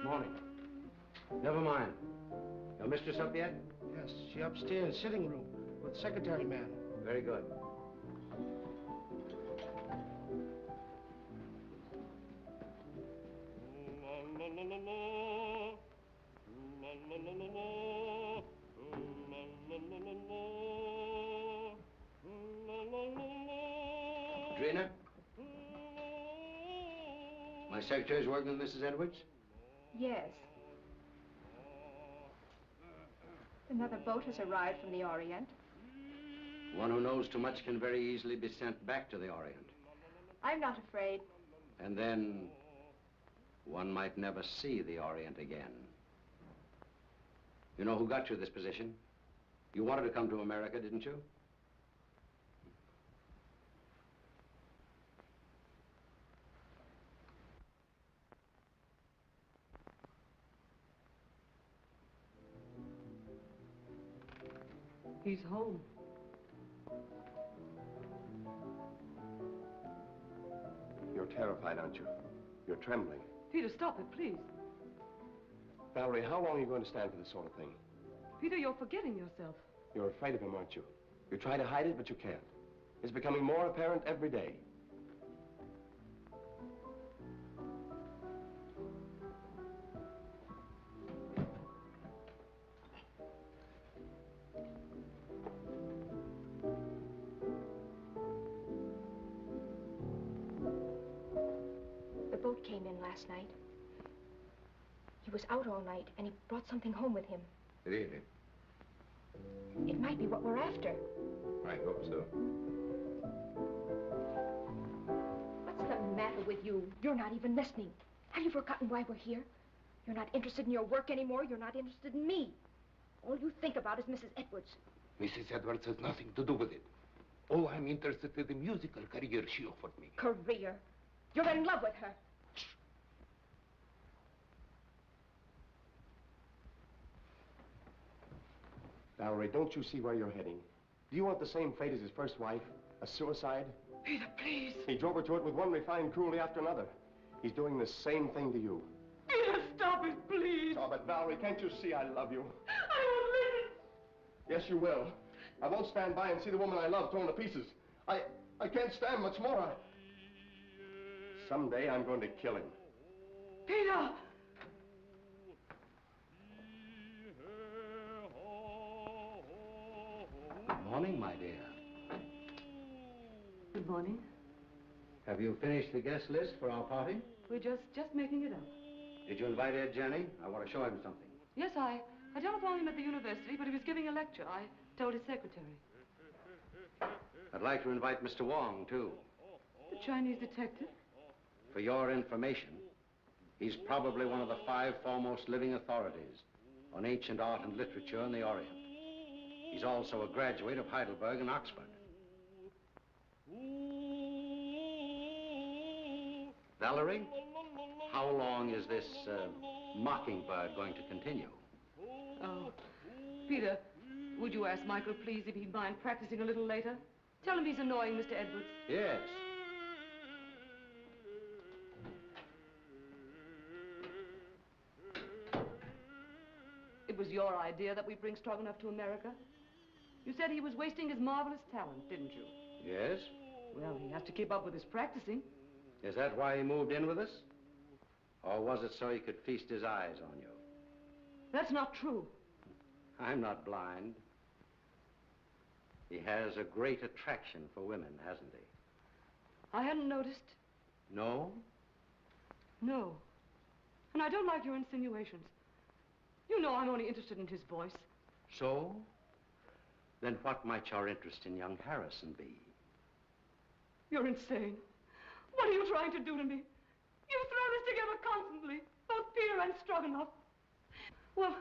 Morning. Never mind. Your mistress up yet? Yes, she upstairs, sitting room, with secretary man. Very good. Drina? My secretary's working with Mrs. Edwards? Yes. Another boat has arrived from the Orient. One who knows too much can very easily be sent back to the Orient. I'm not afraid. And then one might never see the Orient again. You know who got you this position? You wanted to come to America, didn't you? He's home. You're terrified, aren't you? You're trembling. Peter, stop it, please. Valerie, how long are you going to stand for this sort of thing? Peter, you're forgetting yourself. You're afraid of him, aren't you? You try to hide it, but you can't. It's becoming more apparent every day. The boat came in last night. He was out all night, and he brought something home with him. Really? It might be what we're after. I hope so. What's the matter with you? You're not even listening. Have you forgotten why we're here? You're not interested in your work anymore. You're not interested in me. All you think about is Mrs. Edwards. Mrs. Edwards has nothing to do with it. Oh, I'm interested in the musical career she offered me. Career? You're in love with her. Valerie, don't you see where you're heading? Do you want the same fate as his first wife? A suicide? Peter, please. He drove her to it with one refined cruelty after another. He's doing the same thing to you. Peter, stop it, please. Stop it, Valerie. Can't you see I love you? I won't listen. Yes, you will. I won't stand by and see the woman I love torn to pieces. I can't stand much more. Someday I'm going to kill him. Peter! Morning, my dear. Good morning. Have you finished the guest list for our party? We're just making it up. Did you invite Ed Jenny? I want to show him something. Yes, I telephoned him at the university, but he was giving a lecture. I told his secretary. I'd like to invite Mr. Wong, too. The Chinese detective? For your information, he's probably one of the 5 foremost living authorities on ancient art and literature in the Orient. He's also a graduate of Heidelberg and Oxford. Valerie, how long is this mockingbird going to continue? Oh, Peter, would you ask Michael, please, if he'd mind practicing a little later? Tell him he's annoying Mr. Edwards. Yes. It was your idea that we bring Stroganoff to America? You said he was wasting his marvelous talent, didn't you? Yes? Well, he has to keep up with his practicing. Is that why he moved in with us? Or was it so he could feast his eyes on you? That's not true. I'm not blind. He has a great attraction for women, hasn't he? I hadn't noticed. No? No. And I don't like your insinuations. You know I'm only interested in his voice. So? Then what might your interest in young Harrison be? You're insane. What are you trying to do to me? You throw this together constantly, both Peter and Stroganoff. Well,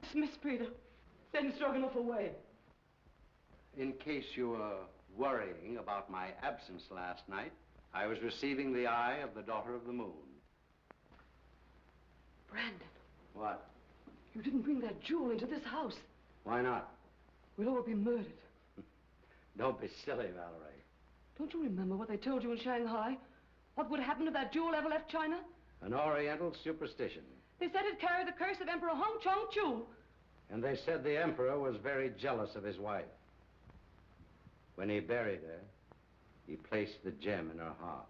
dismiss Peter. Send Stroganoff away. In case you were worrying about my absence last night, I was receiving the eye of the daughter of the moon. Brandon. What? You didn't bring that jewel into this house. Why not? We'll all be murdered. Don't be silly, Valerie. Don't you remember what they told you in Shanghai? What would happen if that jewel ever left China? An Oriental superstition. They said it carried the curse of Emperor Hong Chong-chu. And they said the emperor was very jealous of his wife. When he buried her, he placed the gem in her heart.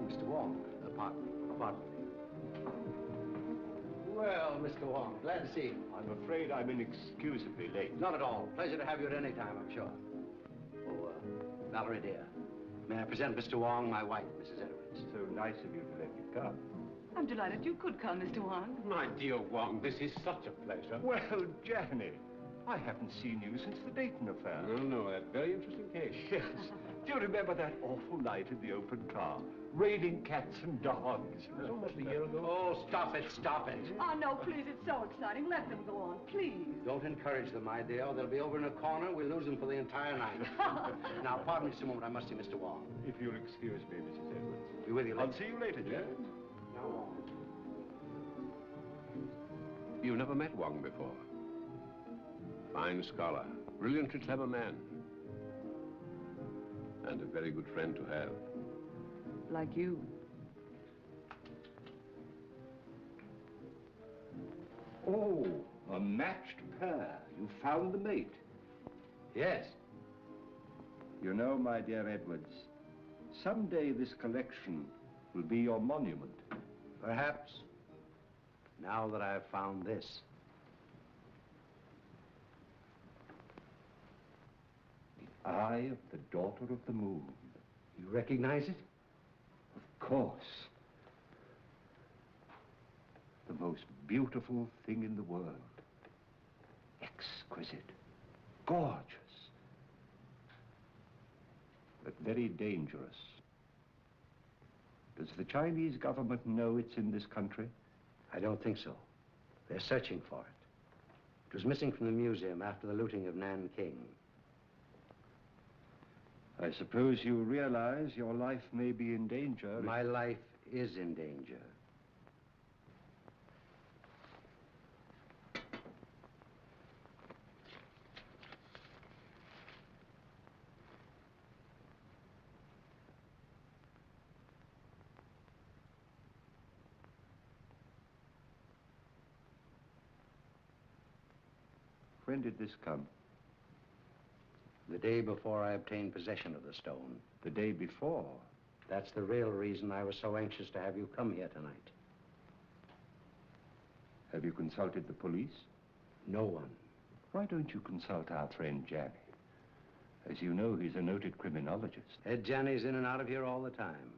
Mr. Wong, pardon me. Well, Mr. Wong, glad to see you. I'm afraid I'm inexcusably late. Not at all. Pleasure to have you at any time, I'm sure. Oh, Valerie, dear, may I present Mr. Wong, my wife, Mrs. Edwards. So nice of you to let me come. I'm delighted you could come, Mr. Wong. My dear Wong, this is such a pleasure. Well, Janny, I haven't seen you since the Dayton affair. No, that very interesting case. Yes. Do you remember that awful night in the open car? Raining cats and dogs. It was almost a year ago. Oh, stop it. Oh, no, please, it's so exciting. Let them go on, please. Don't encourage them, my dear. They'll be over in a corner. We'll lose them for the entire night. Now, pardon me just a moment. I must see Mr. Wong. If you'll excuse me, Mrs. Edwards. Be with you later. I'll see you later, Jan. Now, Wong. You've never met Wong before. Fine scholar, brilliantly clever man. And a very good friend to have. Like you. Oh, a matched pair. You found the mate. Yes. You know, my dear Edwards, someday this collection will be your monument. Perhaps. Now that I've found this. The eye of the daughter of the moon. You recognize it? Of course. The most beautiful thing in the world. Exquisite. Gorgeous. But very dangerous. Does the Chinese government know it's in this country? I don't think so. They're searching for it. It was missing from the museum after the looting of Nanking. I suppose you realize your life may be in danger. My life is in danger. When did this come? The day before I obtained possession of the stone. The day before. That's the real reason I was so anxious to have you come here tonight. Have you consulted the police? No one. Why don't you consult our friend Janny? As you know, he's a noted criminologist. Ed Janney's in and out of here all the time.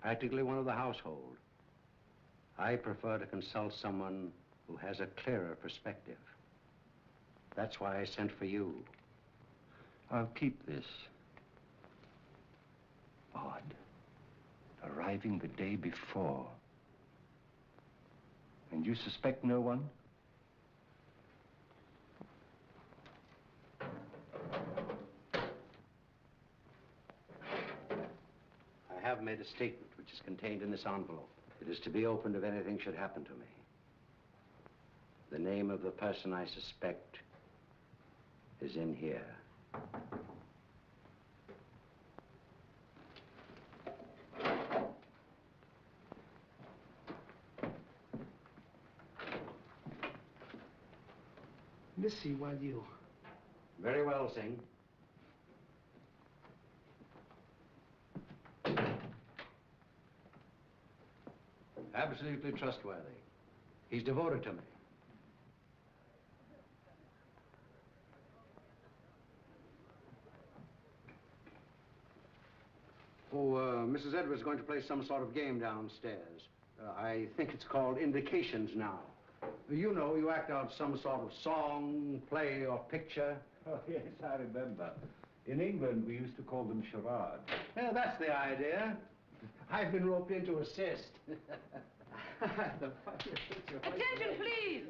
Practically one of the household. I prefer to consult someone who has a clearer perspective. That's why I sent for you. I'll keep this. Odd. Arriving the day before. And you suspect no one? I have made a statement which is contained in this envelope. It is to be opened if anything should happen to me. The name of the person I suspect is in here. Missy, while you... Very well, Singh. Absolutely trustworthy. He's devoted to me. Oh, Mrs. Edwards is going to play some sort of game downstairs. I think it's called Indications now. You know, you act out some sort of song, play, or picture. Oh, yes, I remember. In England, we used to call them charades. Yeah, that's the idea. I've been roped in to assist. Attention, please.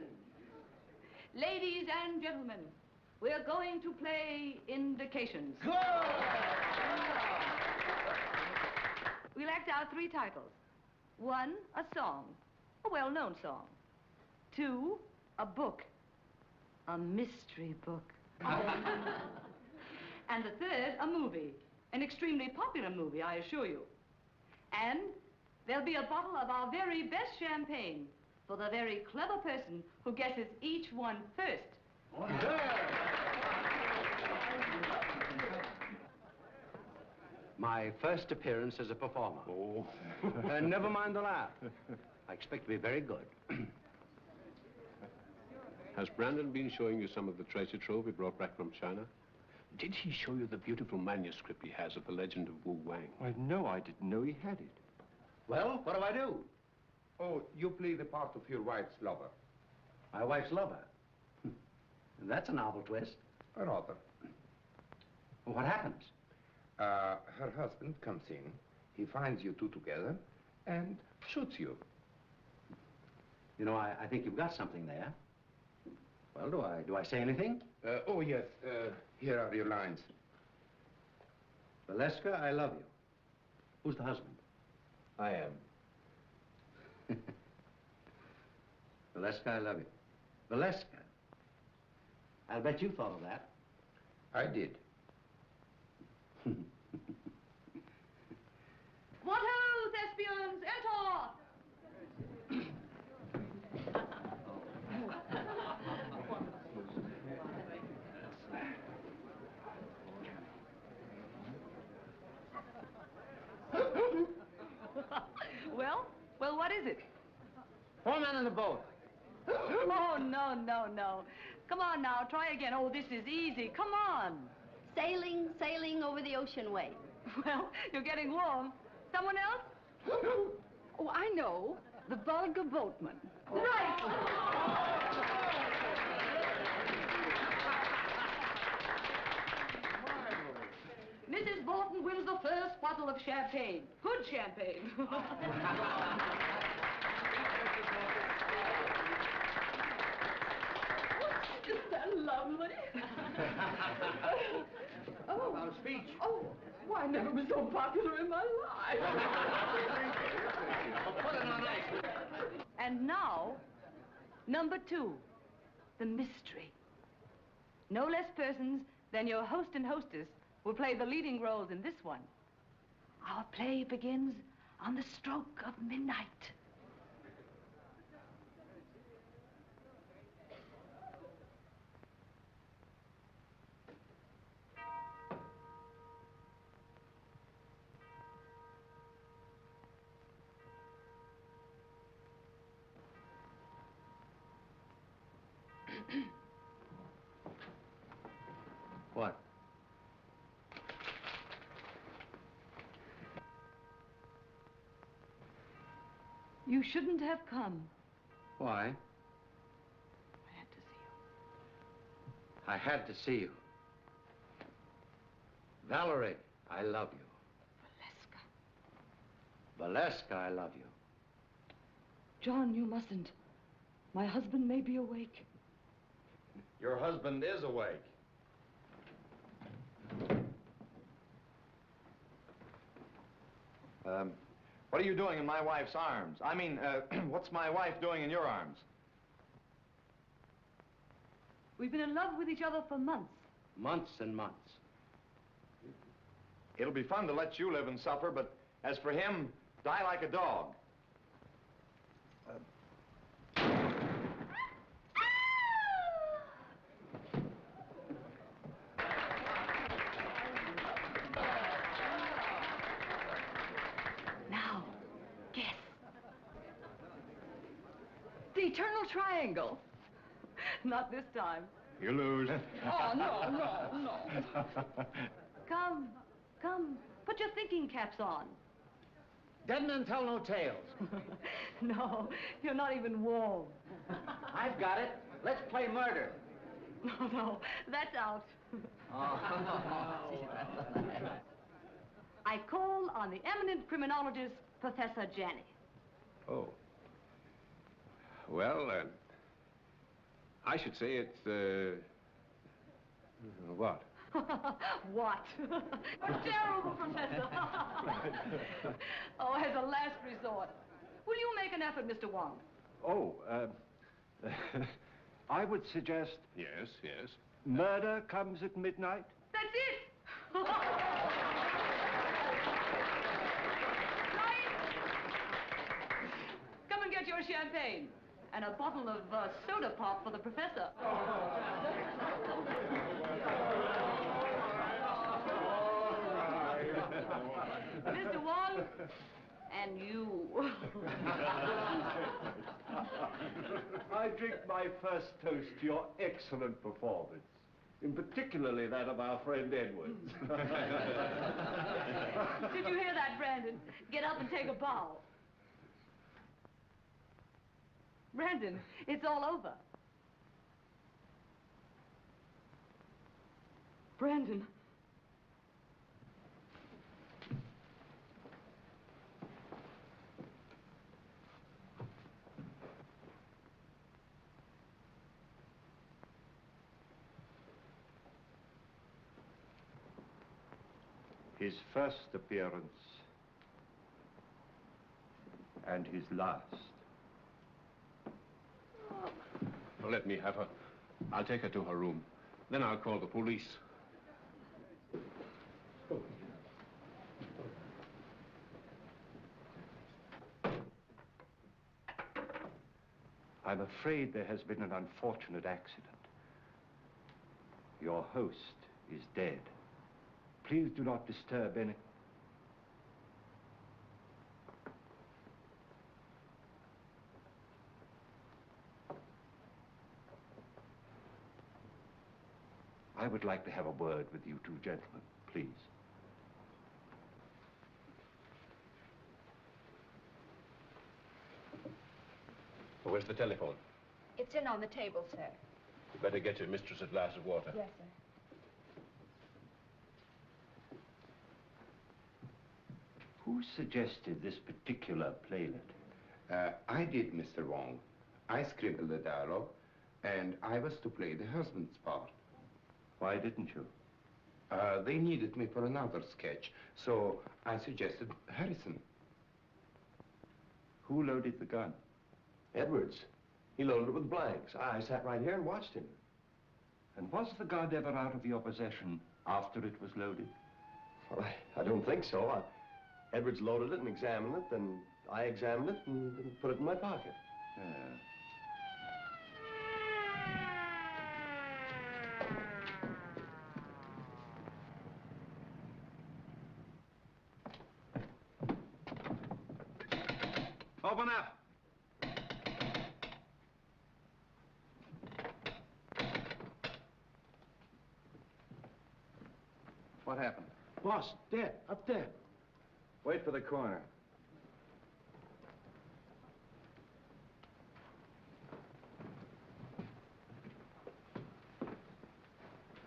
Ladies and gentlemen, we're going to play indications. Good! We'll act out 3 titles. 1, a song, a well-known song. 2, a book, a mystery book. And the 3rd, a movie, an extremely popular movie, I assure you. And there'll be a bottle of our very best champagne for the very clever person who guesses each one first. My first appearance as a performer. Oh. Never mind the laugh. I expect to be very good. Has Brandon been showing you some of the treasure trove he brought back from China? Did he show you the beautiful manuscript he has of the legend of Wu Wang? Well, no, I didn't know he had it. Well, what do I do? Oh, you play the part of your wife's lover. My wife's lover. That's a novel twist. Rather. Well, what happens? Her husband comes in, he finds you two together, and shoots you. You know, I think you've got something there. Well, do I say anything? Oh, yes, here are your lines. Valeska, I love you. Who's the husband? I am. Valeska, I love you. Valeska. I'll bet you thought of that. I did. What ho, thespians, enter! Well, what is it? 4 men in the boat. Oh, no. Come on now, try again. Oh, this is easy. Come on. Sailing over the ocean wave. Well, you're getting warm. Someone else? Oh, I know. The vulgar boatman. Right! Mrs. Bolton wins the first bottle of champagne. Good champagne. Isn't that lovely? Oh. Our speech. Oh, why, I never was so popular in my life. Put it on ice. And now, number 2, the mystery. No less persons than your host and hostess will play the leading roles in this one. Our play begins on the stroke of midnight. What? You shouldn't have come. Why? I had to see you. I had to see you. Valerie, I love you. Valeska. Valeska, I love you. John, you mustn't. My husband may be awake. Your husband is awake. What are you doing in my wife's arms? I mean, what's my wife doing in your arms? We've been in love with each other for months. Months and months. It'll be fun to let you live and suffer, but as for him, die like a dog. Now, guess. The eternal triangle. Not this time. You lose. Oh, no. Come. Put your thinking caps on. Dead men tell no tales. No, you're not even warm. I've got it. Let's play murder. No, that's out. I call on the eminent criminologist, Professor Janney. Oh. Well, I should say it's, what? What? Terrible, Professor. Oh, as a last resort, will you make an effort, Mr. Wong? Oh, I would suggest Yes, yes. murder comes at midnight. That's it! Right! Come and get your champagne. And a bottle of soda pop for the professor. Mr. Wong, and you. I drink my first toast to your excellent performance, in particularly that of our friend Edwards. Did you hear that, Brandon? Get up and take a bow. Brandon, it's all over. Brandon. His first appearance and his last. Well, let me have her. I'll take her to her room. Then I'll call the police. I'm afraid there has been an unfortunate accident. Your host is dead. Please do not disturb any... I would like to have a word with you two gentlemen, please. Where's the telephone? It's in on the table, sir. You better get your mistress a glass of water. Yes, sir. Who suggested this particular playlet? I did, Mr. Wong. I scribbled the dialogue, and I was to play the husband's part. Why didn't you? They needed me for another sketch, so I suggested Harrison. Who loaded the gun? Edwards. He loaded it with blanks. I sat right here and watched him. And was the gun ever out of your possession after it was loaded? Well, I don't think so. Edwards loaded it and examined it, then I examined it and put it in my pocket. Yeah. Open up. What happened? Boss, dead, up there. Wait for the coroner.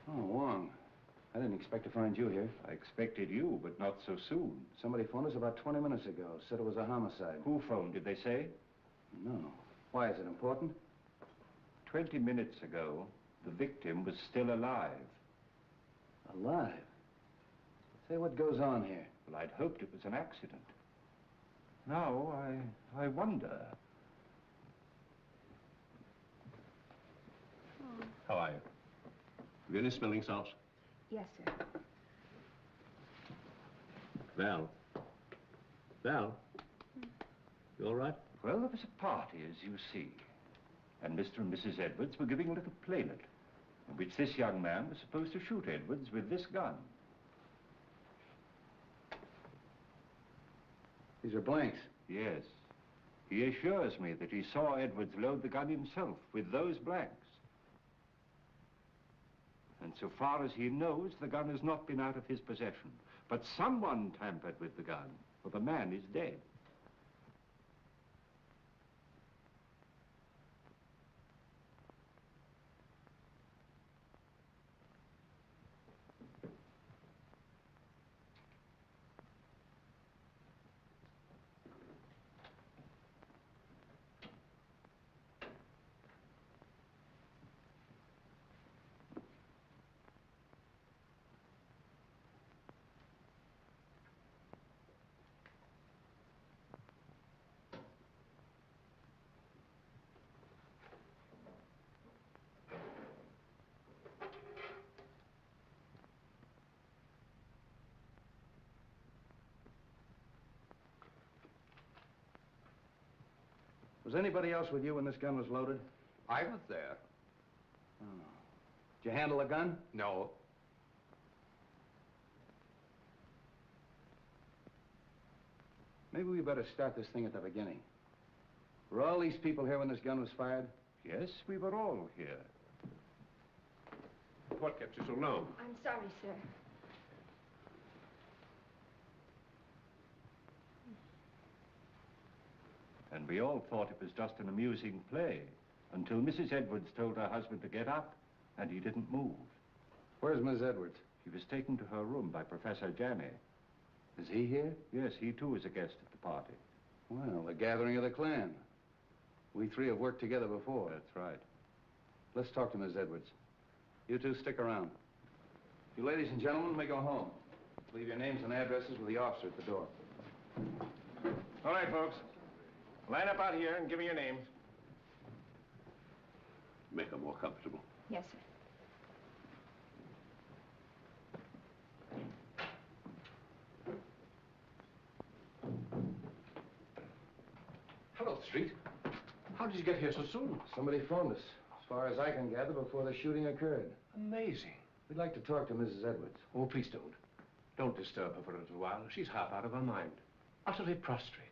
Oh, Wong. I didn't expect to find you here. I expected you, but not so soon. Somebody phoned us about 20 minutes ago. Said it was a homicide. Who phoned, did they say? No. Why, is it important? 20 minutes ago, the victim was still alive. Alive? Say, what goes on here? Well, I'd hoped it was an accident. Now, I wonder. How are you? Have you any smelling salts? Yes, sir. Val? Val? You all right? Well, there was a party, as you see. And Mr. and Mrs. Edwards were giving a little playlet, in which this young man was supposed to shoot Edwards with this gun. These are blanks. Yes. He assures me that he saw Edwards load the gun himself with those blanks. And so far as he knows, the gun has not been out of his possession. But someone tampered with the gun, for the man is dead. Was anybody else with you when this gun was loaded? I was there. Oh. Did you handle the gun? No. Maybe we better start this thing at the beginning. Were all these people here when this gun was fired? Yes, we were all here. What kept you so long? I'm sorry, sir. And we all thought it was just an amusing play until Mrs. Edwards told her husband to get up, and he didn't move. Where's Miss Edwards? He was taken to her room by Professor Janney. Is he here? Yes, he too is a guest at the party. Well, the gathering of the clan. We three have worked together before. That's right. Let's talk to Miss Edwards. You two stick around. You ladies and gentlemen may go home. Leave your names and addresses with the officer at the door. All right, folks. Line up out here and give me your names. Make her more comfortable. Yes, sir. Hello, Street. How did you get here so soon? Somebody phoned us, as far as I can gather, before the shooting occurred. Amazing. We'd like to talk to Mrs. Edwards. Oh, please don't. Don't disturb her for a little while. She's half out of her mind. Utterly prostrate.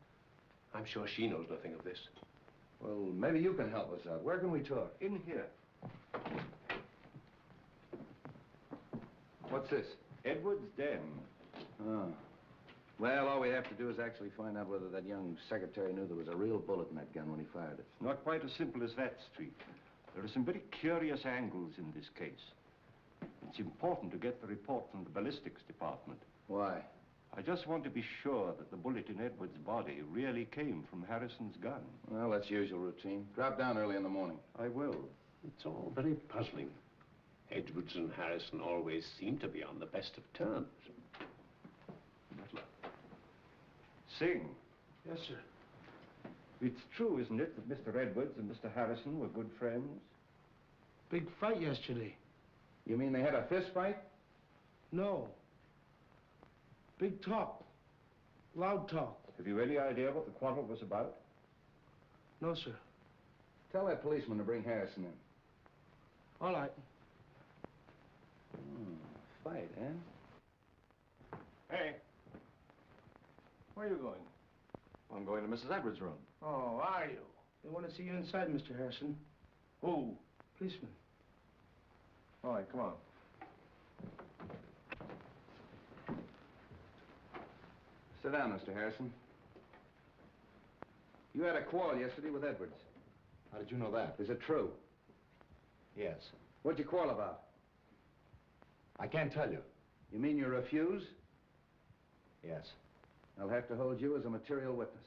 I'm sure she knows nothing of this. Well, maybe you can help us out. Where can we talk? In here. What's this? Edwards' den. Oh. Well, all we have to do is actually find out whether that young secretary knew there was a real bullet in that gun when he fired it. Not quite as simple as that, Street. There are some very curious angles in this case. It's important to get the report from the ballistics department. Why? I just want to be sure that the bullet in Edwards' body really came from Harrison's gun. Well, that's usual routine. Drop down early in the morning. I will. It's all very puzzling. Edwards and Harrison always seem to be on the best of terms. Butler. Sing. Yes, sir. It's true, isn't it, that Mr. Edwards and Mr. Harrison were good friends? Big fight yesterday. You mean they had a fist fight? No. Big talk. Loud talk. Have you any idea what the quarrel was about? No, sir. Tell that policeman to bring Harrison in. All right. Fight, eh? Hey. Where are you going? I'm going to Mrs. Edwards' room. Oh, are you? They want to see you inside, Mr. Harrison. Who? Policeman. All right, come on. Sit down, Mr. Harrison. You had a quarrel yesterday with Edwards. How did you know that? Is it true? Yes. What'd you quarrel about? I can't tell you. You mean you refuse? Yes. I'll have to hold you as a material witness.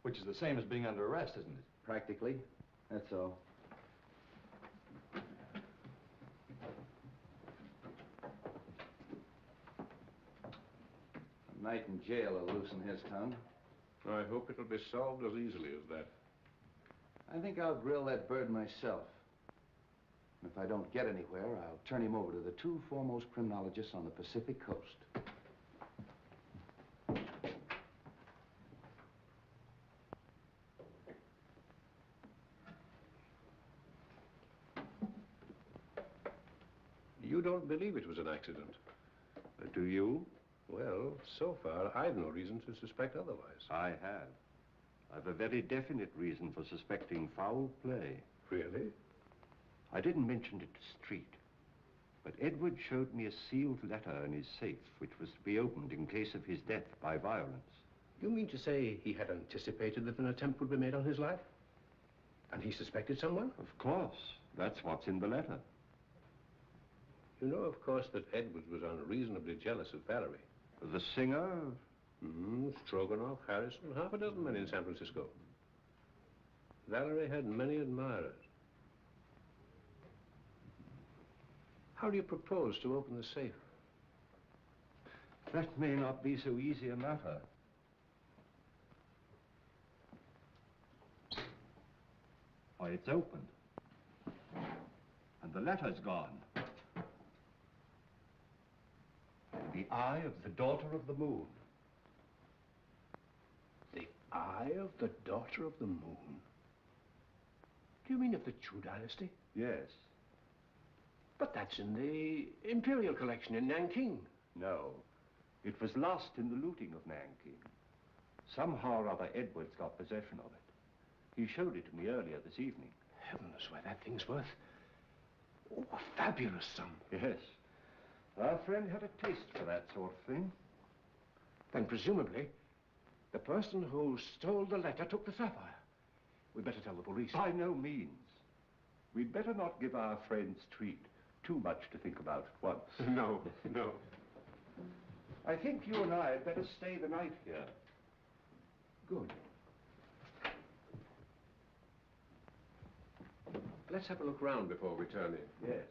Which is the same as being under arrest, isn't it? Practically. That's all. A night in jail will loosen his tongue. I hope it'll be solved as easily as that. I think I'll grill that bird myself. And if I don't get anywhere, I'll turn him over to the two foremost criminologists on the Pacific coast. You don't believe it was an accident? Do you? Well, so far, I've no reason to suspect otherwise. I have. I've a very definite reason for suspecting foul play. Really? I didn't mention it to Street, but Edward showed me a sealed letter in his safe, which was to be opened in case of his death by violence. You mean to say he had anticipated that an attempt would be made on his life? And he suspected someone? Of course. That's what's in the letter. You know, of course, that Edwards was unreasonably jealous of Valerie. The singer? Stroganoff, Harrison, half a dozen men in San Francisco. Valerie had many admirers. How do you propose to open the safe? That may not be so easy a matter. Why, it's opened. And the letter's gone. The eye of the daughter of the moon. Eye of the Daughter of the Moon. Do you mean of the Chu dynasty? Yes. But that's in the Imperial collection in Nanking. No. It was lost in the looting of Nanking. Somehow or other, Edwards got possession of it. He showed it to me earlier this evening. Heavens, why, that thing's worth... oh, a fabulous sum. Yes. Our friend had a taste for that sort of thing. Then presumably, the person who stole the letter took the sapphire. We'd better tell the police. By no means. We'd better not give our friend's treat too much to think about at once. No, no. I think you and I had better stay the night here. Good. Let's have a look round before we turn in. Yes.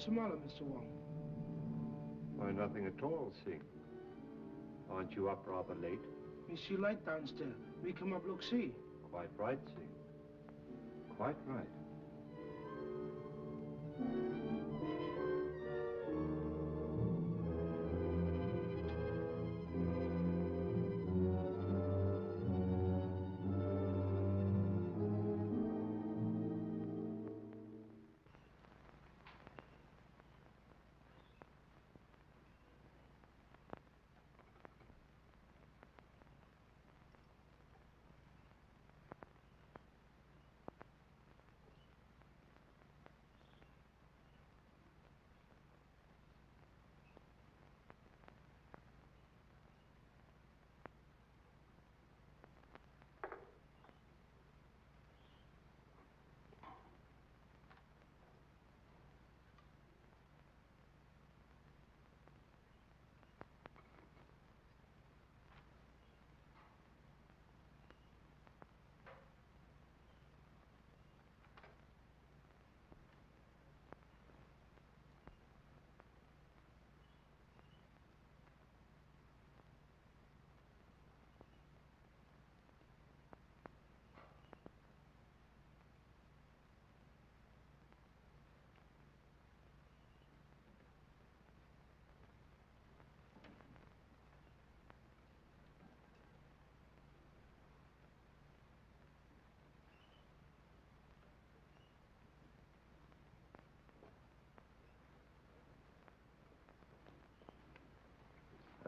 What's the matter, Mr. Wong? Why, nothing at all, Sing. Aren't you up rather late? We see light downstairs. We come up, look, see. Quite right, Sing. Quite right.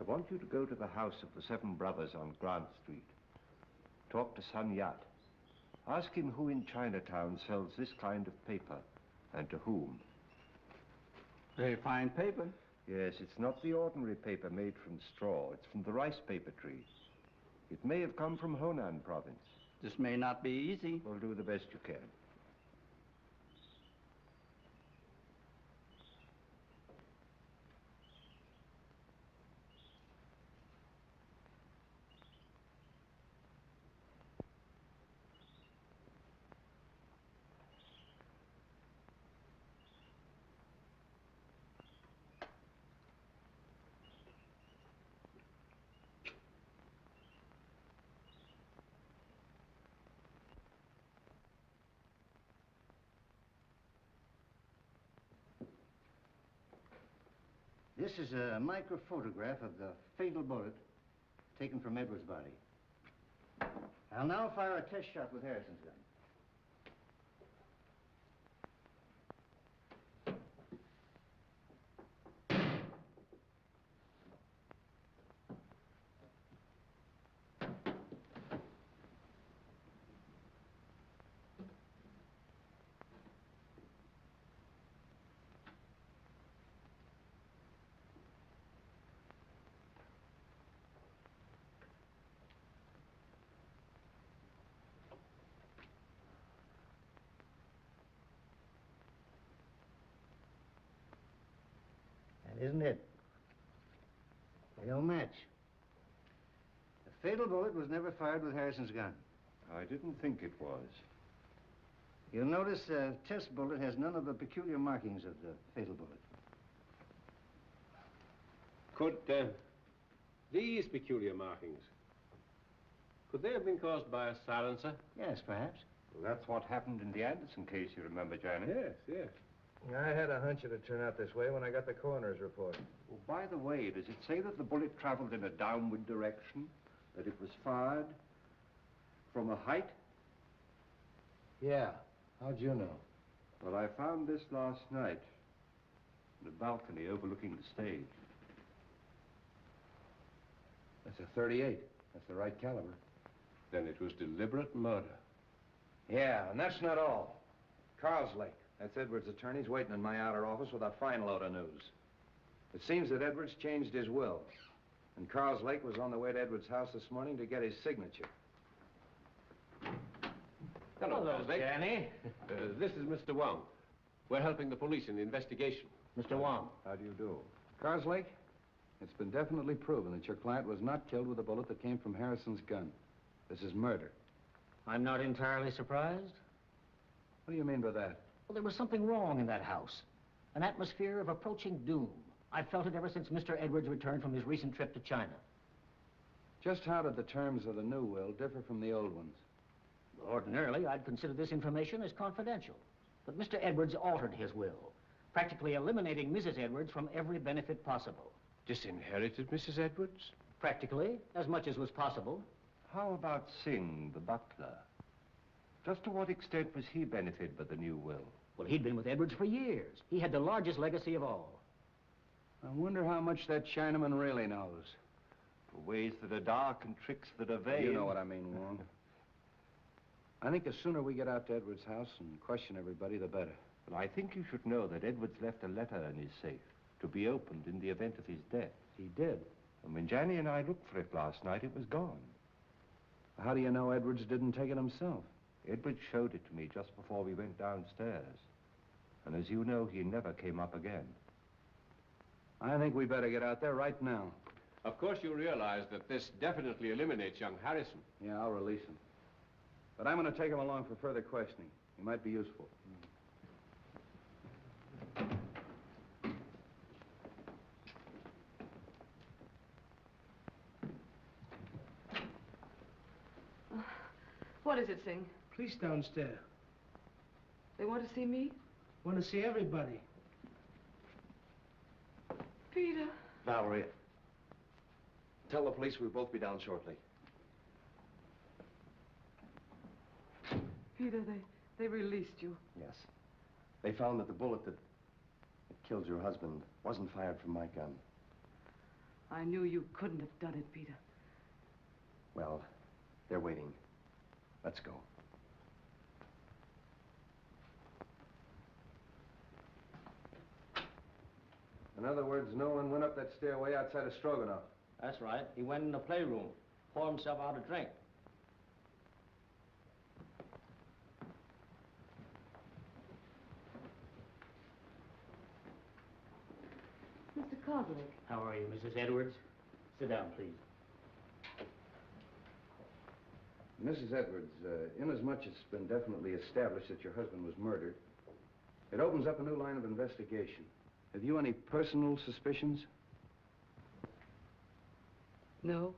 I want you to go to the house of the Seven Brothers on Grant Street. Talk to Sun Yat. Ask him who in Chinatown sells this kind of paper, and to whom. Very fine paper. Yes, it's not the ordinary paper made from straw. It's from the rice paper tree. It may have come from Honan province. This may not be easy. Well, do the best you can. This is a microphotograph of the fatal bullet taken from Edward's body. I'll now fire a test shot with Harrison's gun. isn't it? They don't match. The fatal bullet was never fired with Harrison's gun. I didn't think it was. You'll notice the test bullet has none of the peculiar markings of the fatal bullet. Could these peculiar markings, could they have been caused by a silencer? Yes, perhaps. Well, that's what happened in the Anderson case, you remember, Janet? Yes. I had a hunch it'd turn out this way when I got the coroner's report. Well, by the way, does it say that the bullet traveled in a downward direction? That it was fired from a height? Yeah. How'd you know? Well, I found this last night in a balcony overlooking the stage. That's a .38. That's the right caliber. Then it was deliberate murder. Yeah, and that's not all. Carlslake, that's Edwards' attorney's waiting in my outer office with a fine load of news. It seems that Edwards changed his will, and Carlslake was on the way to Edwards' house this morning to get his signature. Hello, Carlslake. Danny. This is Mr. Wong. We're helping the police in the investigation. Mr. Wong. How do you do? Carslake, it's been definitely proven that your client was not killed with a bullet that came from Harrison's gun. This is murder. I'm not entirely surprised. What do you mean by that? Well, there was something wrong in that house. An atmosphere of approaching doom. I've felt it ever since Mr. Edwards returned from his recent trip to China. Just how did the terms of the new will differ from the old ones? Ordinarily, I'd consider this information as confidential. But Mr. Edwards altered his will, practically eliminating Mrs. Edwards from every benefit possible. Disinherited Mrs. Edwards? Practically, as much as was possible. How about Singh, the butler? Just to what extent was he benefited by the new will? Well, he'd been with Edwards for years. He had the largest legacy of all. I wonder how much that Chinaman really knows. For ways that are dark and tricks that are vain. You know what I mean, Wong. I think the sooner we get out to Edwards' house and question everybody, the better. Well, I think you should know that Edwards left a letter in his safe to be opened in the event of his death. He did. And when Janny and I looked for it last night, it was gone. How do you know Edwards didn't take it himself? Edwards showed it to me just before we went downstairs. And as you know, he never came up again. I think we better get out there right now. Of course you realize that this definitely eliminates young Harrison. Yeah, I'll release him. But I'm going to take him along for further questioning. He might be useful. What is it, Singh? Police downstairs. They want to see me? Want to see everybody. Peter. Valerie, tell the police we'll both be down shortly. Peter, they released you. Yes. They found that the bullet that killed your husband wasn't fired from my gun. I knew you couldn't have done it, Peter. Well, they're waiting. Let's go. In other words, no one went up that stairway outside of Stroganoff. That's right. He went in the playroom, poured himself out a drink. Mr. Kozlik. How are you, Mrs. Edwards? Sit down, please. Mrs. Edwards, inasmuch as it's been definitely established that your husband was murdered, it opens up a new line of investigation. Have you any personal suspicions? No.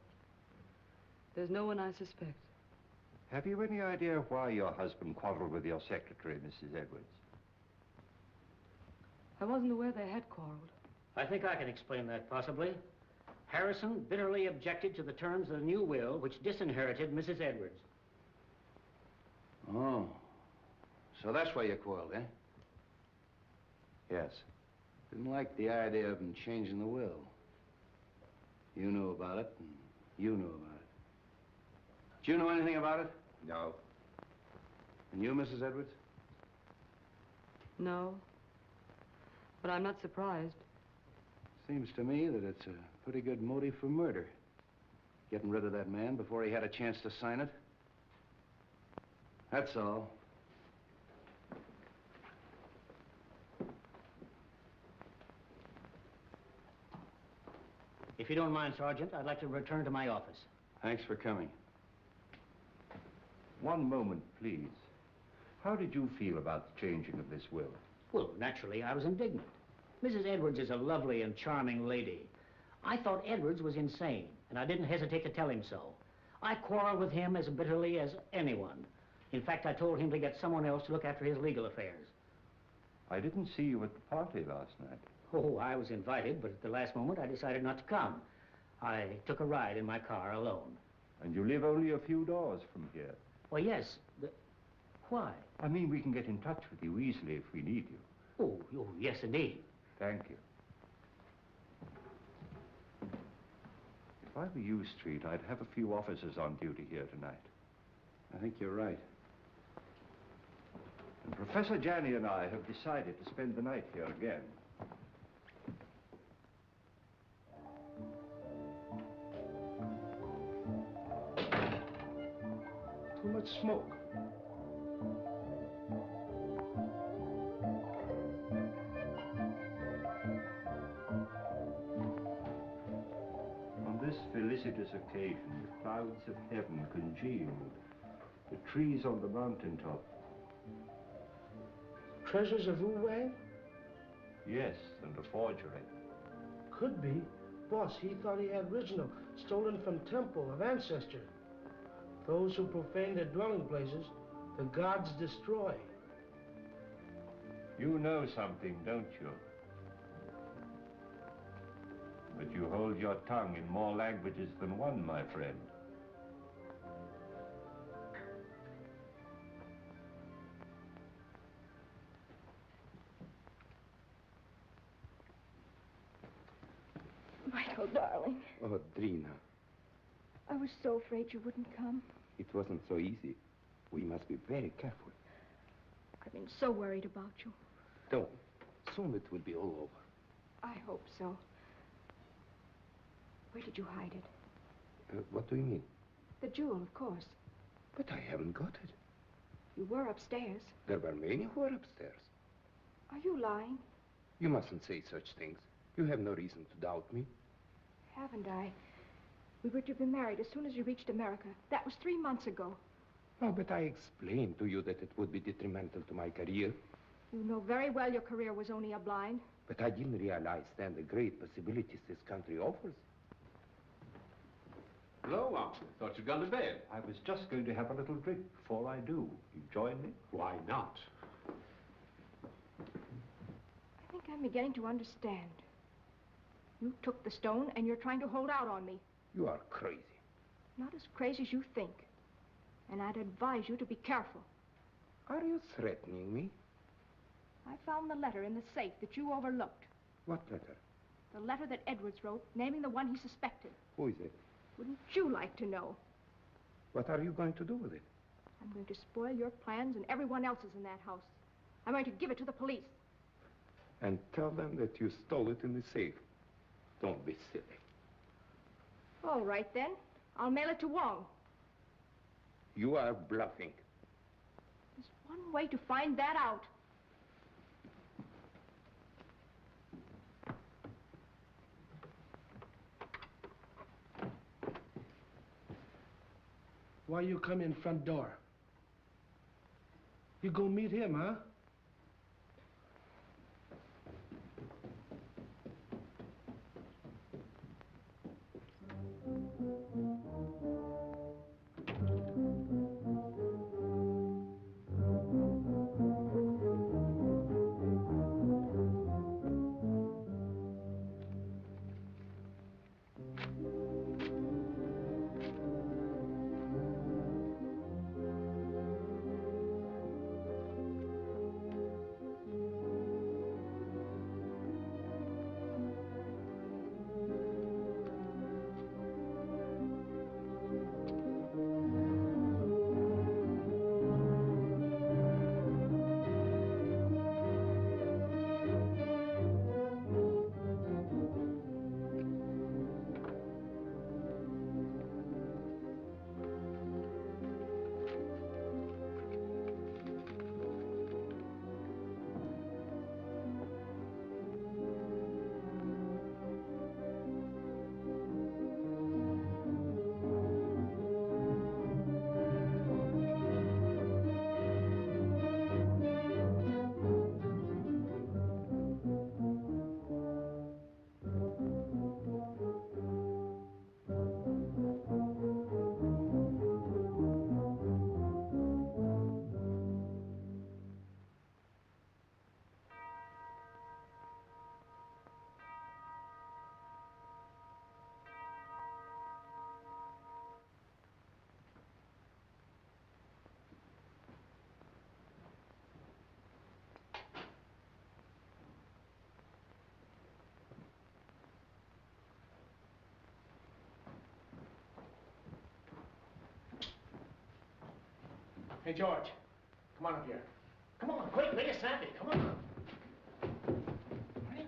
There's no one I suspect. Have you any idea why your husband quarreled with your secretary, Mrs. Edwards? I wasn't aware they had quarreled. I think I can explain that, possibly. Harrison bitterly objected to the terms of the new will, which disinherited Mrs. Edwards. Oh. So that's why you quarreled, eh? Yes. Didn't like the idea of him changing the will. You knew about it, and you knew about it. Did you know anything about it? No. And you, Mrs. Edwards? No. But I'm not surprised. Seems to me that it's a pretty good motive for murder. Getting rid of that man before he had a chance to sign it. That's all. If you don't mind, Sergeant, I'd like to return to my office. Thanks for coming. One moment, please. How did you feel about the changing of this will? Well, naturally, I was indignant. Mrs. Edwards is a lovely and charming lady. I thought Edwards was insane, and I didn't hesitate to tell him so. I quarreled with him as bitterly as anyone. In fact, I told him to get someone else to look after his legal affairs. I didn't see you at the party last night. Oh, I was invited, but at the last moment I decided not to come. I took a ride in my car alone. And you live only a few doors from here. Well, yes. Why? I mean, we can get in touch with you easily if we need you. Oh, yes, indeed. Thank you. If I were you, Street, I'd have a few officers on duty here tonight. I think you're right. And Professor Janney and I have decided to spend the night here again. Too much smoke. On this felicitous occasion, the clouds of heaven congealed. The trees on the mountaintop. Treasures of Wu Wang? Yes, and a forgery. Could be. Boss, he thought he had original, stolen from temple of ancestor. Those who profane their dwelling places, the gods destroy. You know something, don't you? But you hold your tongue in more languages than one, my friend. Michael, darling, Oh, Drina, I was so afraid you wouldn't come. it wasn't so easy. We must be very careful. I've been so worried about you. Don't. Soon it will be all over. I hope so. Where did you hide it? What do you mean? The jewel, of course. But I haven't got it. You were upstairs. There were many who were upstairs. Are you lying? You mustn't say such things. You have no reason to doubt me. Haven't I? We were to be married as soon as you reached America. That was 3 months ago. Oh, but I explained to you that it would be detrimental to my career. You know very well your career was only a blind. But I didn't realize then the great possibilities this country offers. Hello, Wong. Thought you'd gone to bed. I was just going to have a little drink before I do. You join me? Why not? I think I'm beginning to understand. You took the stone and you're trying to hold out on me. You are crazy. Not as crazy as you think. And I'd advise you to be careful. Are you threatening me? I found the letter in the safe that you overlooked. What letter? The letter that Edwards wrote, naming the one he suspected. Who is it? Wouldn't you like to know? What are you going to do with it? I'm going to spoil your plans and everyone else's in that house. I'm going to give it to the police. And tell them that you stole it in the safe. Don't be silly. All right, then. I'll mail it to Wong. You are bluffing. There's one way to find that out. Why you come in front door? You go meet him, huh? Hey, George, come on up here. Come on, quick, make it snappy. Come on. Ready?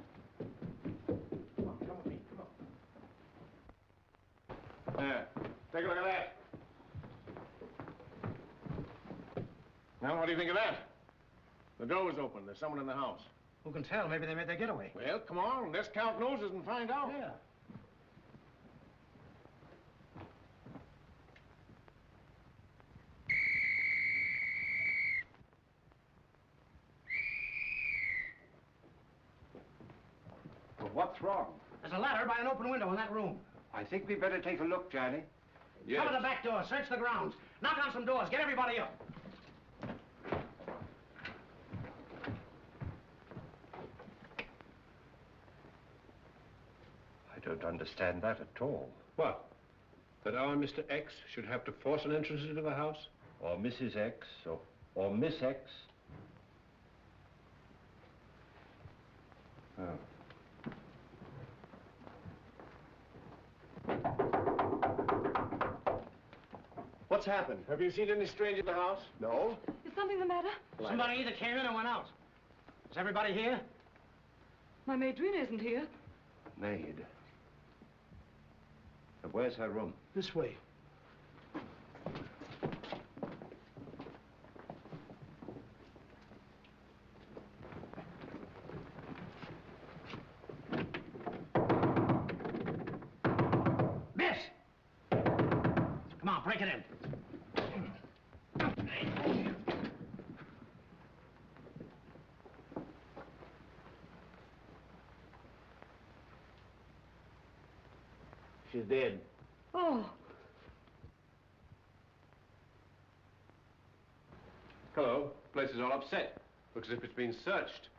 Come on, come with me. Come on. There. Take a look at that. Now, what do you think of that? The door was open. There's someone in the house. Who can tell? Maybe they made their getaway. Well, come on. Let's count noses and find out. Yeah. Well, what's wrong? There's a ladder by an open window in that room. I think we better take a look, Johnny. Yes. Cover the back door. Search the grounds. Knock on some doors. Get everybody up. I don't understand that at all. What? That our Mr. X should have to force an entrance into the house? Or Mrs. X, or Miss X. Oh. What's happened? Have you seen any stranger in the house? No. Is something the matter? Somebody either came in or went out. Is everybody here? My maid Drina isn't here. Maid. Where's her room? This way. Miss! Come on, break it in. She's dead. Oh, Hello. Place is all upset. Looks as if it's been searched.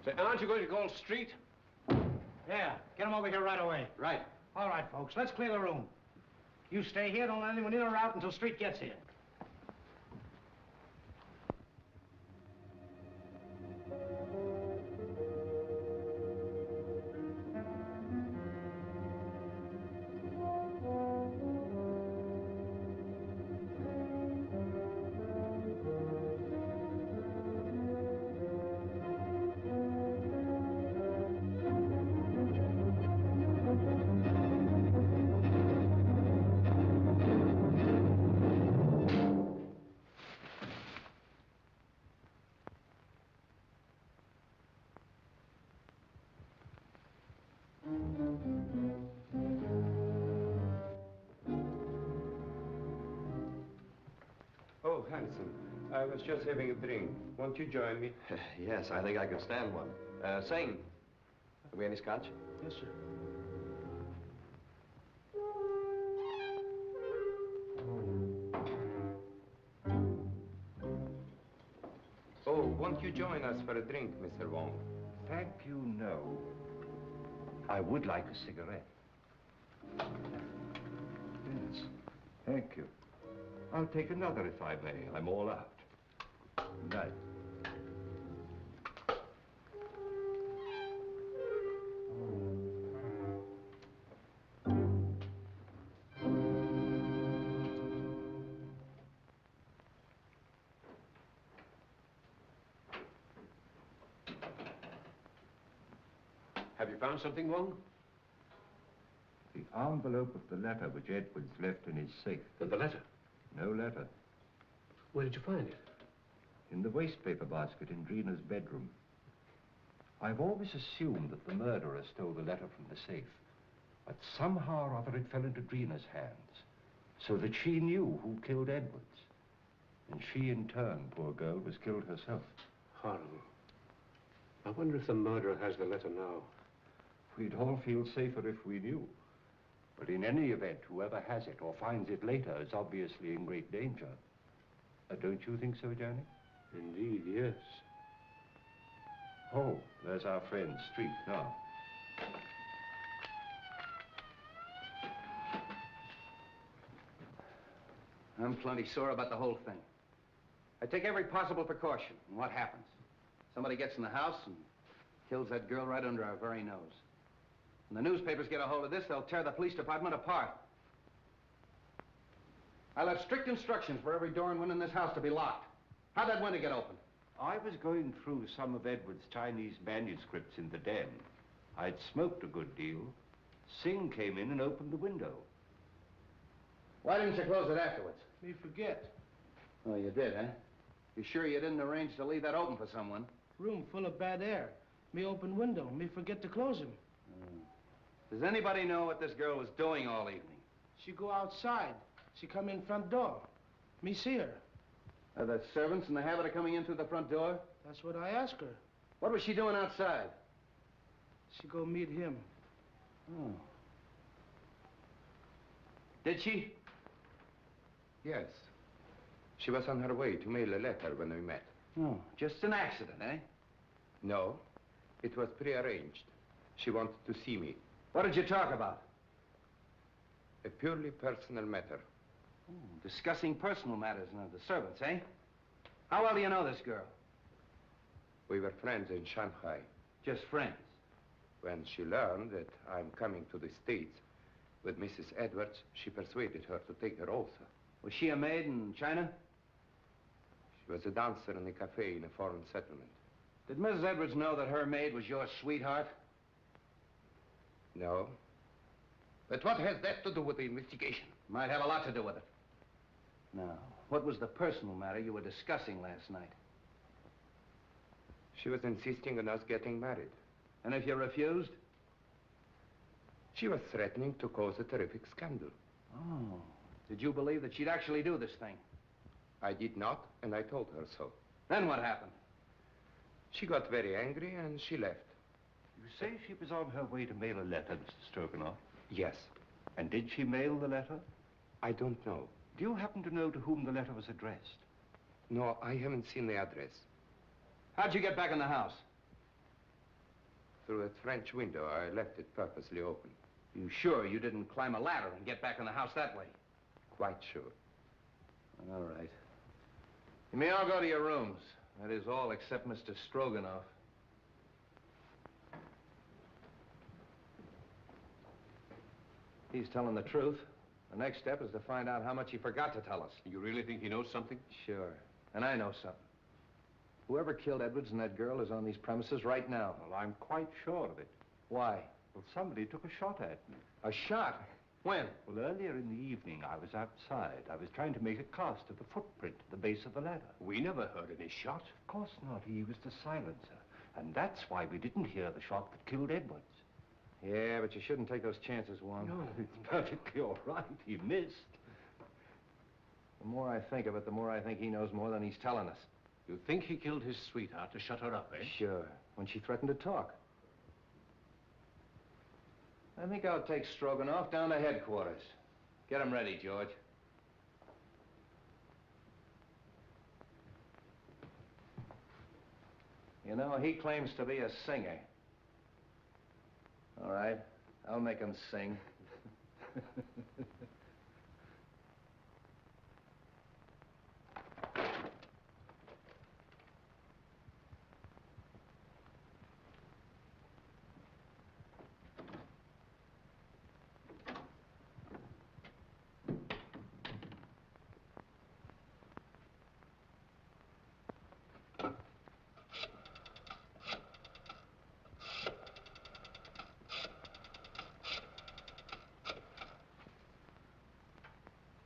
Say, aren't you going to call street? Yeah, get them over here right away. Right. All right, folks, let's clear the room. You stay here, don't let anyone in or out until Street gets here. Oh, handsome. I was just having a drink. Won't you join me? Yes, I think I could stand one. Sing. Have we any scotch? Yes, sir. Oh, won't you join us for a drink, Mr. Wong? Thank you, no. I would like a cigarette. Yes, thank you. I'll take another if I may. I'm all out. Good night. Have you found something, Wong? The envelope of the letter which Edwards left in his safe. The letter? No letter. Where did you find it? In the wastepaper basket in Drina's bedroom. I've always assumed that the murderer stole the letter from the safe. But somehow or other it fell into Drina's hands. So that she knew who killed Edwards. And she, in turn, poor girl, was killed herself. Horrible. I wonder if the murderer has the letter now. We'd all feel safer if we knew. But in any event, whoever has it or finds it later is obviously in great danger. Don't you think so, Johnny? Indeed, yes. Oh, there's our friend, Street, now. I'm plenty sore about the whole thing. I take every possible precaution. And what happens? Somebody gets in the house and kills that girl right under our very nose. When the newspapers get a hold of this, they'll tear the police department apart. I'll have strict instructions for every door and window in this house to be locked. How'd that window get open? I was going through some of Edward's Chinese manuscripts in the den. I'd smoked a good deal. Singh came in and opened the window. Why didn't you close it afterwards? Me forget. Oh, you did, huh? You sure you didn't arrange to leave that open for someone? Room full of bad air. Me open window. Me forget to close him. Does anybody know what this girl was doing all evening? She go outside. She come in front door. Me see her. Are the servants in the habit of coming in through the front door? That's what I asked her. What was she doing outside? She go meet him. Oh. Did she? Yes. She was on her way to mail a letter when we met. Oh, just an accident, eh? No, it was prearranged. She wanted to see me. What did you talk about? A purely personal matter. Oh, discussing personal matters now, the servants, eh? How well do you know this girl? We were friends in Shanghai. Just friends? When she learned that I'm coming to the States with Mrs. Edwards, she persuaded her to take her also. Was she a maid in China? She was a dancer in a cafe in a foreign settlement. Did Mrs. Edwards know that her maid was your sweetheart? No. But what has that to do with the investigation? Might have a lot to do with it. Now, what was the personal matter you were discussing last night? She was insisting on us getting married. And if you refused? She was threatening to cause a terrific scandal. Oh. Did you believe that she'd actually do this thing? I did not, and I told her so. Then what happened? She got very angry and she left. You say she was on her way to mail a letter, Mr. Stroganoff? Yes. And did she mail the letter? I don't know. Do you happen to know to whom the letter was addressed? No, I haven't seen the address. How'd you get back in the house? Through a French window. I left it purposely open. You sure you didn't climb a ladder and get back in the house that way? Quite sure. All right. You may all go to your rooms. That is all except Mr. Stroganoff. He's telling the truth. The next step is to find out how much he forgot to tell us. You really think he knows something? Sure. And I know something. Whoever killed Edwards and that girl is on these premises right now. Well, I'm quite sure of it. Why? Well, somebody took a shot at me. A shot? When? Well, earlier in the evening, I was outside. I was trying to make a cast of the footprint at the base of the ladder. We never heard any shot. Of course not. He was the silencer. And that's why we didn't hear the shot that killed Edwards. Yeah, but you shouldn't take those chances, Wong. No, it's perfectly all right. He missed. The more I think of it, the more I think he knows more than he's telling us. You think he killed his sweetheart to shut her up, eh? Sure. When she threatened to talk. I think I'll take Stroganoff down to headquarters. Get him ready, George. You know, he claims to be a singer. All right, I'll make him sing.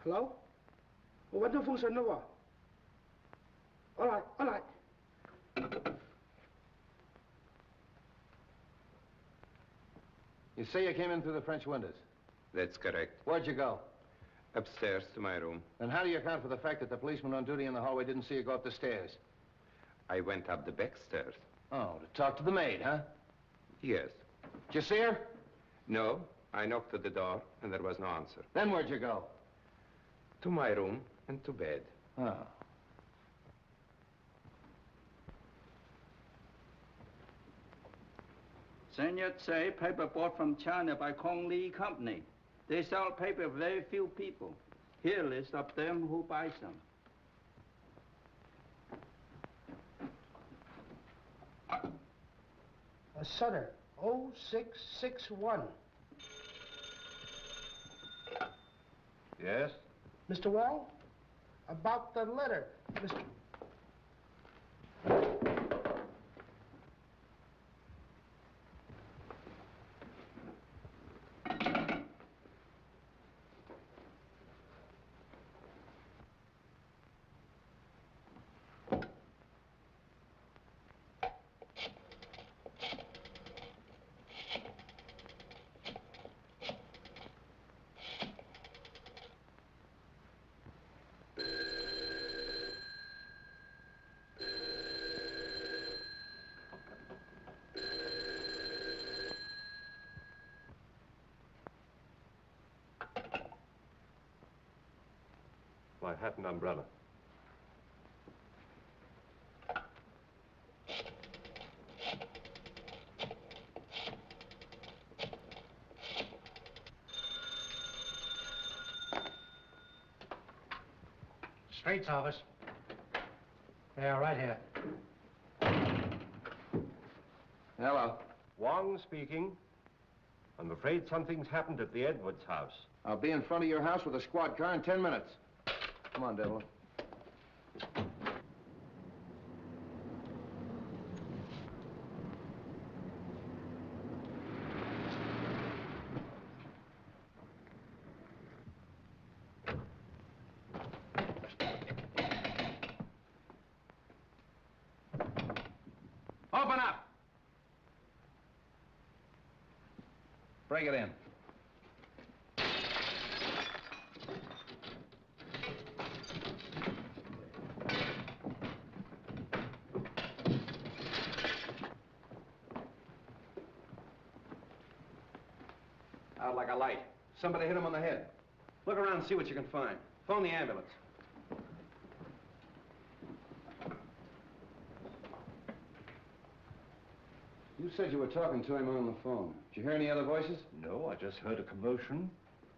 Hello? What the function over? All right, all right. You say you came in through the French windows? That's correct. Where'd you go? Upstairs to my room. And how do you account for the fact that the policeman on duty in the hallway didn't see you go up the stairs? I went up the back stairs. Oh, to talk to the maid, huh? Yes. Did you see her? No, I knocked at the door and there was no answer. Then where'd you go? To my room and to bed. Oh. San Yat-sei paper bought from China by Kong Lee Company. They sell paper very few people. Here, list of them who buys them. Sutter, 0661. Yes? Mr. Wong? About the letter, Mr. My hat and umbrella. Straight's office. Yeah, right here. Hello. Wong speaking. I'm afraid something's happened at the Edwards house. I'll be in front of your house with a squad car in 10 minutes. Come on, Devlin. Open up! Break it in. Out like a light. Somebody hit him on the head. Look around and see what you can find. Phone the ambulance. You said you were talking to him on the phone. Did you hear any other voices? No, I just heard a commotion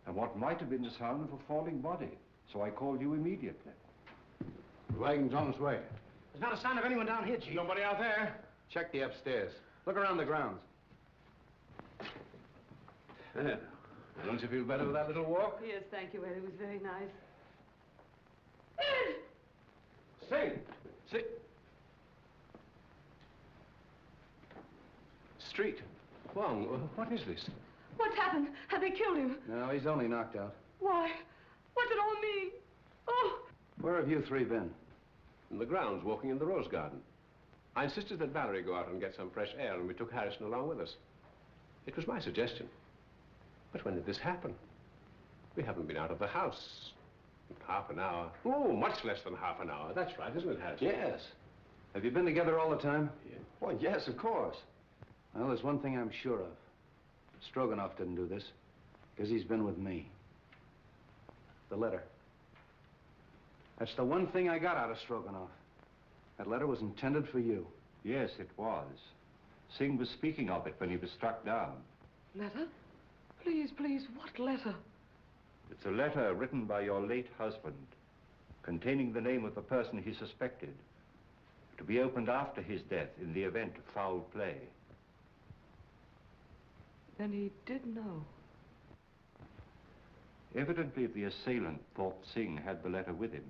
and what might have been the sound of a falling body. So I called you immediately. The wagon's on its way. There's not a sign of anyone down here, Chief. Nobody out there? Check the upstairs. Look around the grounds. Don't you feel better with that little walk? Yes, thank you, Ed. It was very nice. Sing! Sing! Street. Wong, what is this? What's happened? Have they killed him? No, he's only knocked out. Why? What's it all mean? Oh! Where have you three been? In the grounds, walking in the rose garden. I insisted that Valerie go out and get some fresh air, and we took Harrison along with us. It was my suggestion. But when did this happen? We haven't been out of the house in half an hour. Oh, much less than half an hour. That's right, isn't it, Harrison? Yes. Have you been together all the time? Yeah. Well, yes, of course. Well, there's one thing I'm sure of. Stroganoff didn't do this, because he's been with me. The letter. That's the one thing I got out of Stroganoff. That letter was intended for you. Yes, it was. Singh was speaking of it when he was struck down. Letter? Please, please, what letter? It's a letter written by your late husband, containing the name of the person he suspected, to be opened after his death in the event of foul play. Then he did know. Evidently, the assailant thought Singh had the letter with him.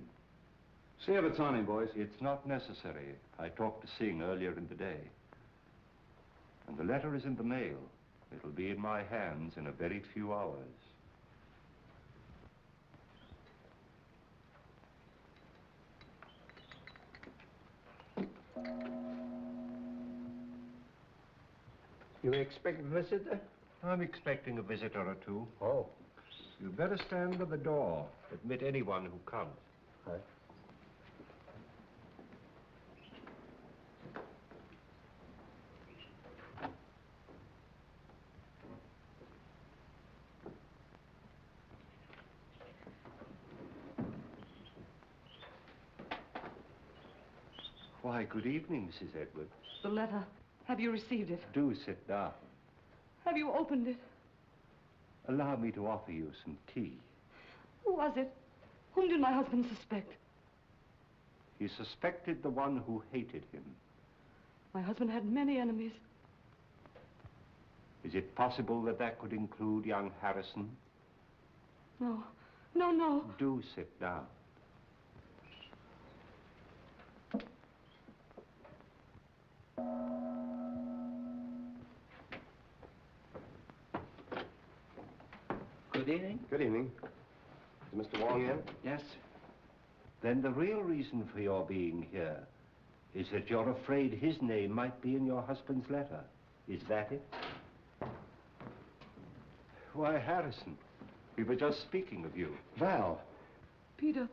See if it's on him, boys. It's not necessary. I talked to Singh earlier in the day. And the letter is in the mail. It'll be in my hands in a very few hours. You expect a visitor? I'm expecting a visitor or two. Oh. You'd better stand by the door. Admit anyone who comes. Right. Why, good evening, Mrs. Edwards. The letter. Have you received it? Do sit down. Have you opened it? Allow me to offer you some tea. Who was it? Whom did my husband suspect? He suspected the one who hated him. My husband had many enemies. Is it possible that that could include young Harrison? No. No, no. Do sit down. Good evening. Good evening. Is Mr. Wong in? Yes. Then the real reason for your being here is that you're afraid his name might be in your husband's letter. Is that it? Why, Harrison, we were just speaking of you. Val. Peter,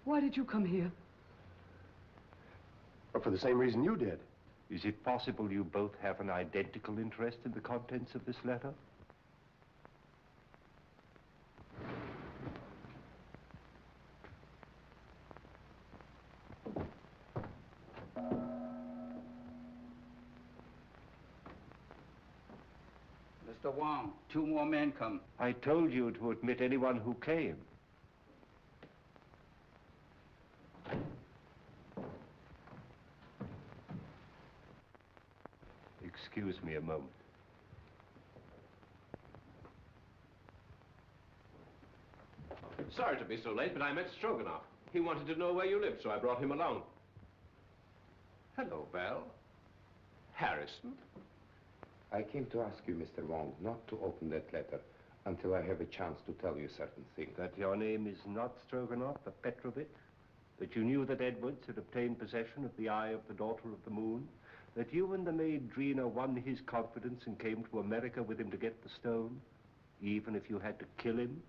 why did you come here? But for the same reason you did. Is it possible you both have an identical interest in the contents of this letter? Mr. Wong, 2 more men come. I told you to admit anyone who came. Excuse me a moment. Sorry to be so late, but I met Stroganoff. He wanted to know where you lived, so I brought him along. Hello, Val. Harrison? I came to ask you, Mr. Wong, not to open that letter until I have a chance to tell you certain things. That your name is not Stroganoff, but Petrovich? That you knew that Edwards had obtained possession of the Eye of the Daughter of the Moon? That you and the maid Drina won his confidence and came to America with him to get the stone, even if you had to kill him?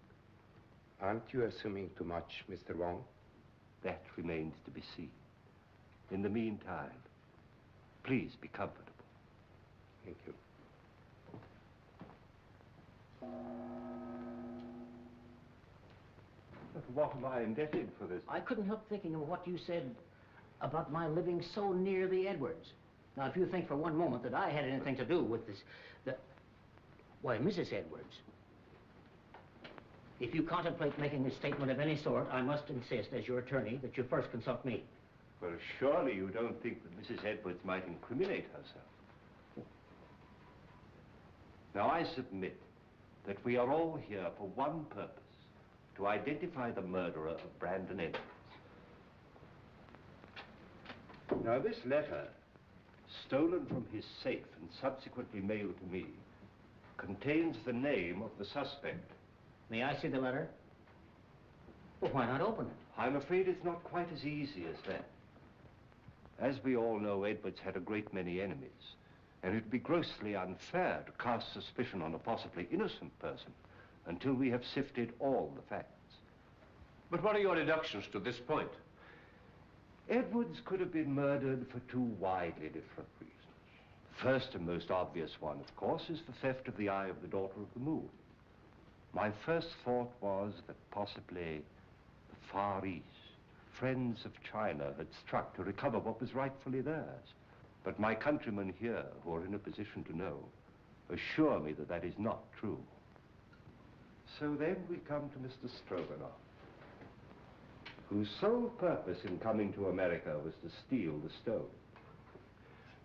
Aren't you assuming too much, Mr. Wong? That remains to be seen. In the meantime, please be comfortable. Thank you. But what am I indebted for this? I couldn't help thinking of what you said about my living so near the Edwards. Now, if you think for one moment that I had anything to do with this, why, Mrs. Edwards, if you contemplate making a statement of any sort, I must insist, as your attorney, that you first consult me. Well, surely you don't think that Mrs. Edwards might incriminate herself. Now, I submit that we are all here for one purpose, to identify the murderer of Brandon Edwards. Now, this letter, stolen from his safe and subsequently mailed to me, contains the name of the suspect. May I see the letter? Well, why not open it? I'm afraid it's not quite as easy as that. As we all know, Edwards had a great many enemies, and it'd be grossly unfair to cast suspicion on a possibly innocent person until we have sifted all the facts. But what are your deductions to this point? Edwards could have been murdered for 2 widely different reasons. The first and most obvious one, of course, is the theft of the Eye of the Daughter of the Moon. My first thought was that possibly the Far East, friends of China, had struck to recover what was rightfully theirs. But my countrymen here, who are in a position to know, assure me that that is not true. So then we come to Mr. Stroganoff, whose sole purpose in coming to America was to steal the stone.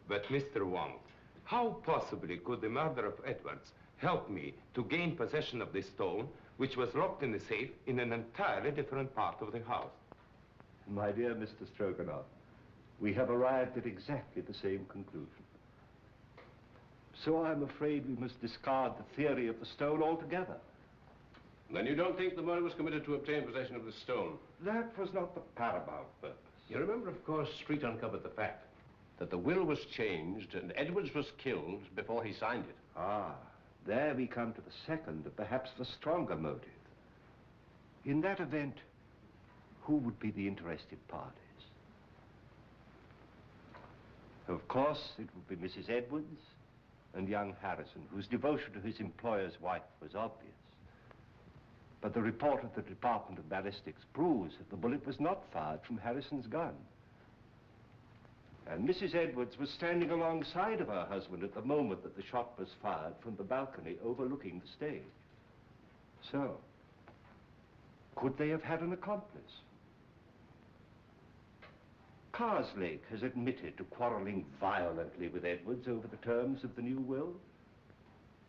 But, Mr. Wong, how possibly could the murder of Edwards help me to gain possession of this stone, which was locked in the safe in an entirely different part of the house? My dear Mr. Stroganoff, we have arrived at exactly the same conclusion. So I'm afraid we must discard the theory of the stone altogether. Then you don't think the murder was committed to obtain possession of the stone? That was not the paramount purpose. You remember, of course, Street uncovered the fact that the will was changed and Edwards was killed before he signed it. Ah, there we come to the second, and perhaps the stronger motive. In that event, who would be the interested parties? Of course, it would be Mrs. Edwards and young Harrison, whose devotion to his employer's wife was obvious. But the report of the Department of Ballistics proves that the bullet was not fired from Harrison's gun. And Mrs. Edwards was standing alongside of her husband at the moment that the shot was fired from the balcony overlooking the stage. So, could they have had an accomplice? Carslake has admitted to quarreling violently with Edwards over the terms of the new will.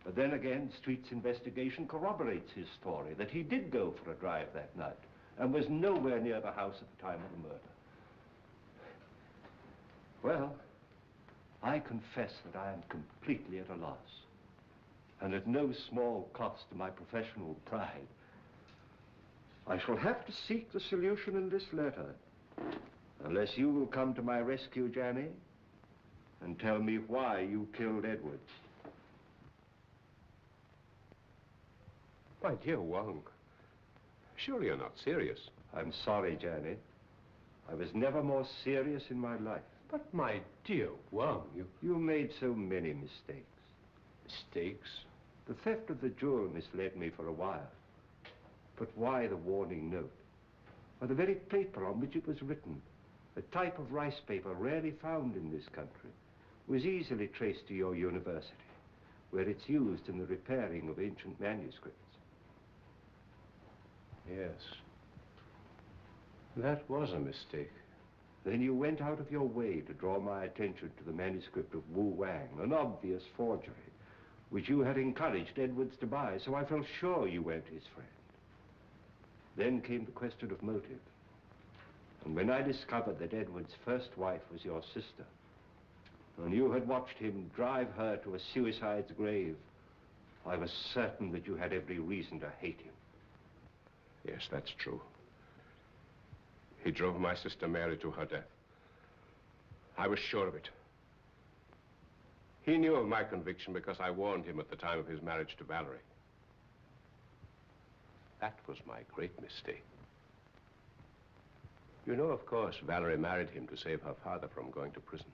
But then again, Street's investigation corroborates his story that he did go for a drive that night and was nowhere near the house at the time of the murder. Well, I confess that I am completely at a loss, and at no small cost to my professional pride. I shall have to seek the solution in this letter, unless you will come to my rescue, Janny, and tell me why you killed Edwards. My dear Wong, surely you're not serious. I'm sorry, Janny. I was never more serious in my life. But my dear Wong, You made so many mistakes. Mistakes? The theft of the jewel misled me for a while. But why the warning note? Or the very paper on which it was written, a type of rice paper rarely found in this country, was easily traced to your university, where it's used in the repairing of ancient manuscripts. Yes. That was a mistake. Then you went out of your way to draw my attention to the manuscript of Wu Wang, an obvious forgery, which you had encouraged Edwards to buy, so I felt sure you weren't his friend. Then came the question of motive. And when I discovered that Edwards' first wife was your sister, and you had watched him drive her to a suicide's grave, I was certain that you had every reason to hate him. Yes, that's true. He drove my sister Mary to her death. I was sure of it. He knew of my conviction because I warned him at the time of his marriage to Valerie. That was my great mistake. You know, of course, Valerie married him to save her father from going to prison.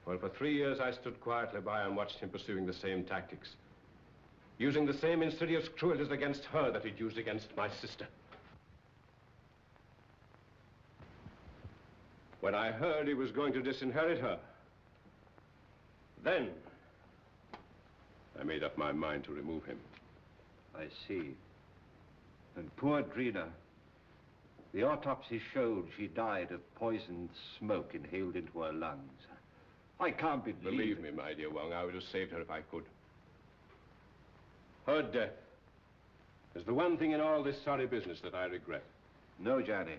Well, for 3 years, I stood quietly by and watched him pursuing the same tactics, using the same insidious cruelties against her that he'd used against my sister. When I heard he was going to disinherit her, then I made up my mind to remove him. I see. And poor Drina, the autopsy showed she died of poisoned smoke inhaled into her lungs. I can't Believe me, my dear Wong, I would have saved her if I could. Her death is the one thing in all this sorry business that I regret. No, Johnny.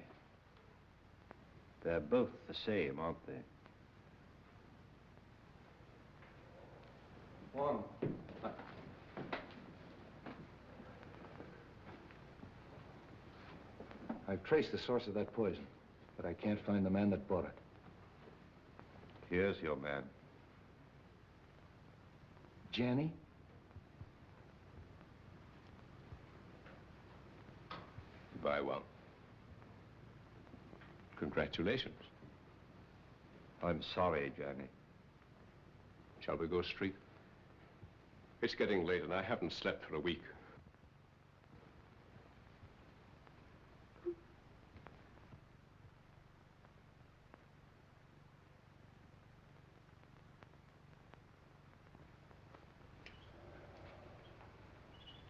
They're both the same, aren't they? Wong. I've traced the source of that poison, but I can't find the man that bought it. Here's your man. Janny? Goodbye, Wong. Congratulations. I'm sorry, Johnny. Shall we go straight? It's getting late and I haven't slept for a week.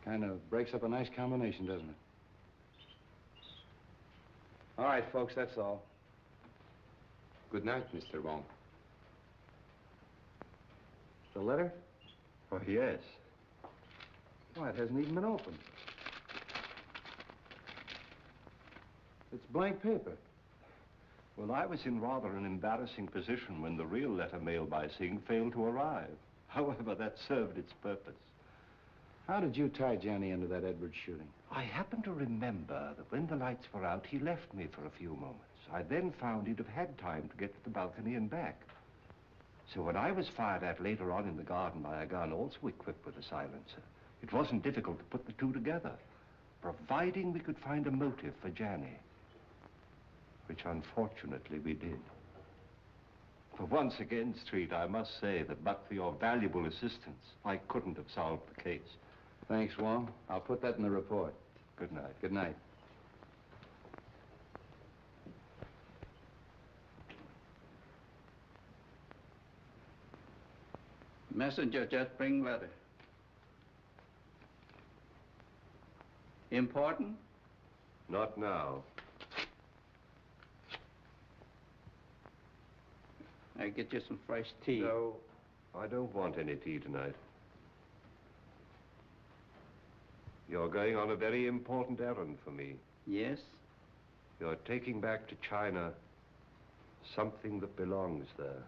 Kind of breaks up a nice combination, doesn't it? All right, folks, that's all. Good night, Mr. Wong. The letter? Oh, yes. Why, it hasn't even been opened. It's blank paper. Well, I was in rather an embarrassing position when the real letter mailed by Singh failed to arrive. However, that served its purpose. How did you tie Johnny into that Edwards shooting? I happen to remember that when the lights were out, he left me for a few moments. I then found he'd have had time to get to the balcony and back. So when I was fired at later on in the garden by a gun also equipped with a silencer, it wasn't difficult to put the two together, providing we could find a motive for Johnny, which unfortunately we did. For once again, Street, I must say that but for your valuable assistance, I couldn't have solved the case. Thanks, Wong. I'll put that in the report. Good night. Good night. Messenger just bring letter. Important? Not now. I get you some fresh tea. No, I don't want any tea tonight. You're going on a very important errand for me. Yes? You're taking back to China something that belongs there.